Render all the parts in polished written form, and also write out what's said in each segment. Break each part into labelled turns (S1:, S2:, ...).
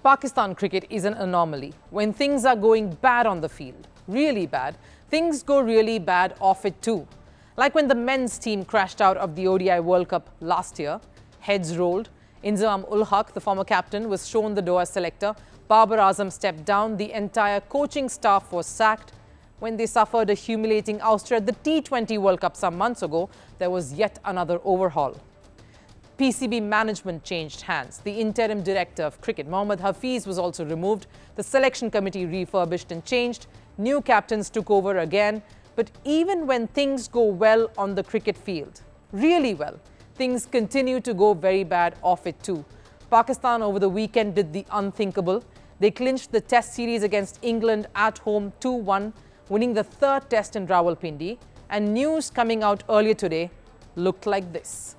S1: Pakistan cricket is an anomaly. When things are going bad on the field, really bad, things go really bad off it too. Like when the men's team crashed out of the ODI World Cup last year, heads rolled, Inzamam-ul-Haq, the former captain, was shown the door as selector, Babar Azam stepped down, the entire coaching staff was sacked. When they suffered a humiliating ouster at the T20 World Cup some months ago, there was yet another overhaul. PCB management changed hands. The interim director of cricket, Mohammad Hafiz, was also removed. The selection committee refurbished and changed. New captains took over again. But even when things go well on the cricket field, really well, things continue to go very bad off it too. Pakistan over the weekend did the unthinkable. They clinched the test series against England at home 2-1, winning the third test in Rawalpindi. And news coming out earlier today looked like this.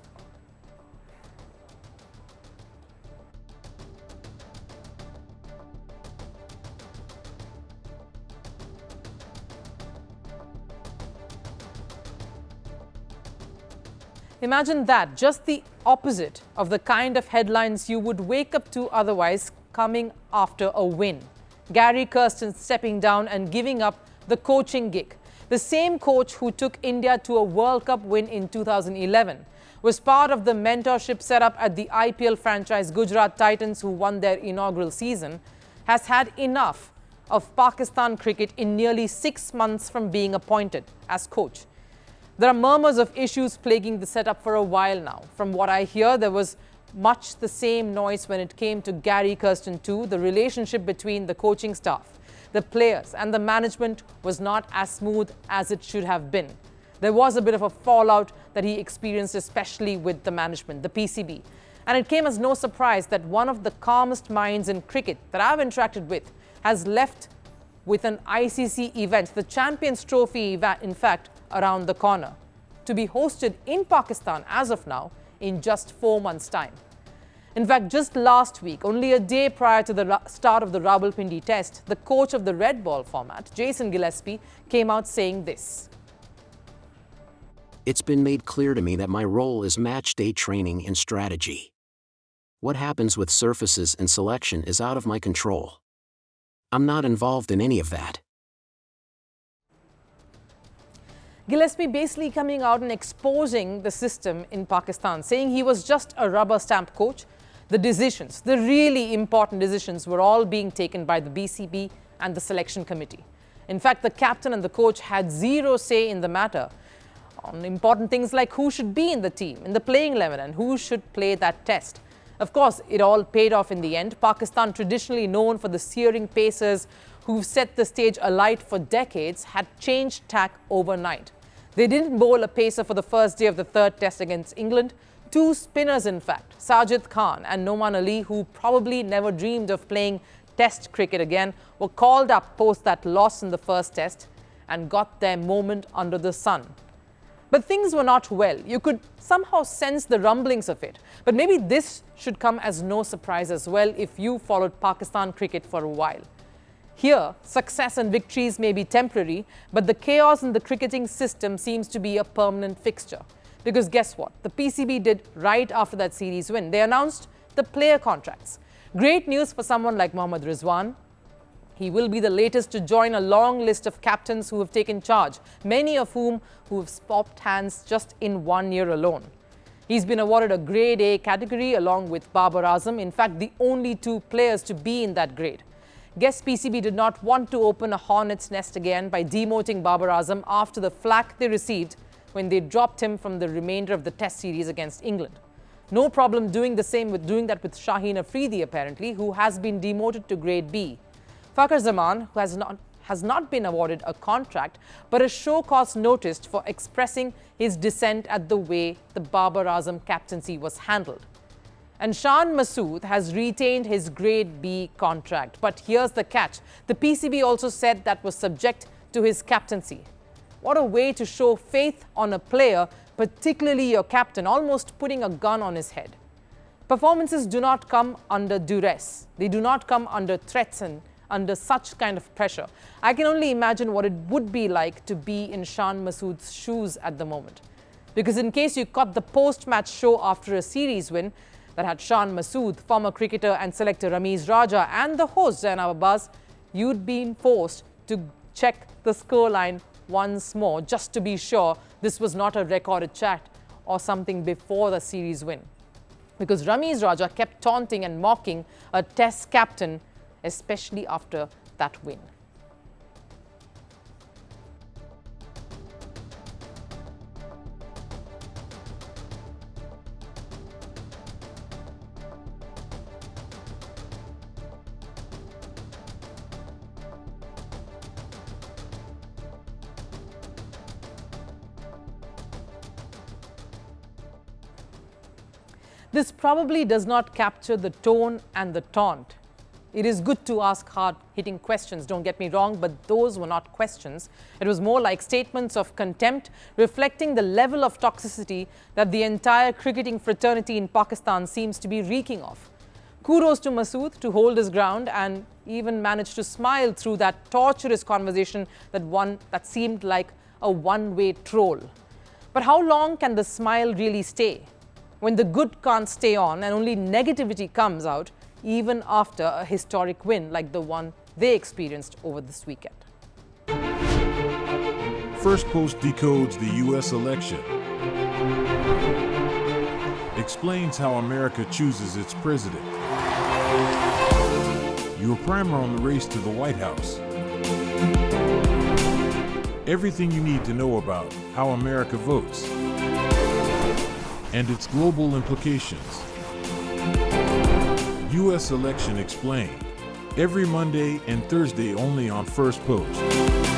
S1: Imagine that, just the opposite of the kind of headlines you would wake up to otherwise coming after a win. Gary Kirsten stepping down and giving up the coaching gig. The same coach who took India to a World Cup win in 2011 was part of the mentorship setup at the IPL franchise Gujarat Titans, who won their inaugural season, has had enough of Pakistan cricket in nearly 6 months from being appointed as coach. There are murmurs of issues plaguing the setup for a while now. From what I hear, there was much the same noise when it came to Gary Kirsten too. The relationship between the coaching staff, the players and the management was not as smooth as it should have been. There was a bit of a fallout that he experienced, especially with the management, the PCB. And it came as no surprise that one of the calmest minds in cricket that I've interacted with has left with an ICC event, the Champions Trophy event, in fact, around the corner, to be hosted in Pakistan as of now in just 4 months' time. In fact, just last week, only a day prior to the start of the Rawalpindi test, the coach of the red ball format, Jason Gillespie, came out saying this.
S2: It's been made clear to me that my role is match day training and strategy. What happens with surfaces and selection is out of my control. I'm not involved in any of that.
S1: Gillespie basically coming out and exposing the system in Pakistan, saying he was just a rubber stamp coach. The decisions, the really important decisions, were all being taken by the BCB and the selection committee. In fact, the captain and the coach had zero say in the matter on important things like who should be in the team, in the playing 11, and who should play that test. Of course, it all paid off in the end. Pakistan, traditionally known for the searing pacers who've set the stage alight for decades, had changed tack overnight. They didn't bowl a pacer for the first day of the third test against England. 2 spinners, in fact, Sajid Khan and Noman Ali, who probably never dreamed of playing test cricket again, were called up post that loss in the first test and got their moment under the sun. But things were not well. You could somehow sense the rumblings of it. But maybe this should come as no surprise as well if you followed Pakistan cricket for a while. Here, success and victories may be temporary, but the chaos in the cricketing system seems to be a permanent fixture. Because guess what? The PCB did right after that series win. They announced the player contracts. Great news for someone like Mohammad Rizwan. He will be the latest to join a long list of captains who have taken charge, many of whom who have swapped hands just in 1 year alone. He's been awarded a grade A category along with Babar Azam, in fact, the only 2 players to be in that grade. Guess PCB did not want to open a hornet's nest again by demoting Babar Azam after the flack they received when they dropped him from the remainder of the test series against England. No problem doing that with Shaheen Afridi, apparently, who has been demoted to grade B. Fakhr Zaman, who has not been awarded a contract, but a show cause noticed for expressing his dissent at the way the Babar Azam captaincy was handled. And Shan Masood has retained his grade B contract. But here's the catch. The PCB also said that was subject to his captaincy. What a way to show faith on a player, particularly your captain, almost putting a gun on his head. Performances do not come under duress. They do not come under threats and under such kind of pressure. I can only imagine what it would be like to be in Shan Masood's shoes at the moment. Because in case you caught the post-match show after a series win, that had Shan Masood, former cricketer and selector Ramiz Raja, and the host Zainab Abbas, you'd been forced to check the scoreline once more just to be sure this was not a recorded chat or something before the series win. Because Ramiz Raja kept taunting and mocking a test captain, especially after that win. This probably does not capture the tone and the taunt. It is good to ask hard-hitting questions, don't get me wrong, but those were not questions. It was more like statements of contempt, reflecting the level of toxicity that the entire cricketing fraternity in Pakistan seems to be reeking of. Kudos to Masood to hold his ground and even manage to smile through that torturous conversation that seemed like a one-way troll. But how long can the smile really stay? When the good can't stay on and only negativity comes out even after a historic win like the one they experienced over this weekend.
S3: Firstpost decodes the U.S. election, explains how America chooses its president. Your primer on the race to the White House. Everything you need to know about how America votes and its global implications. U.S. Election Explained, every Monday and Thursday only on Firstpost.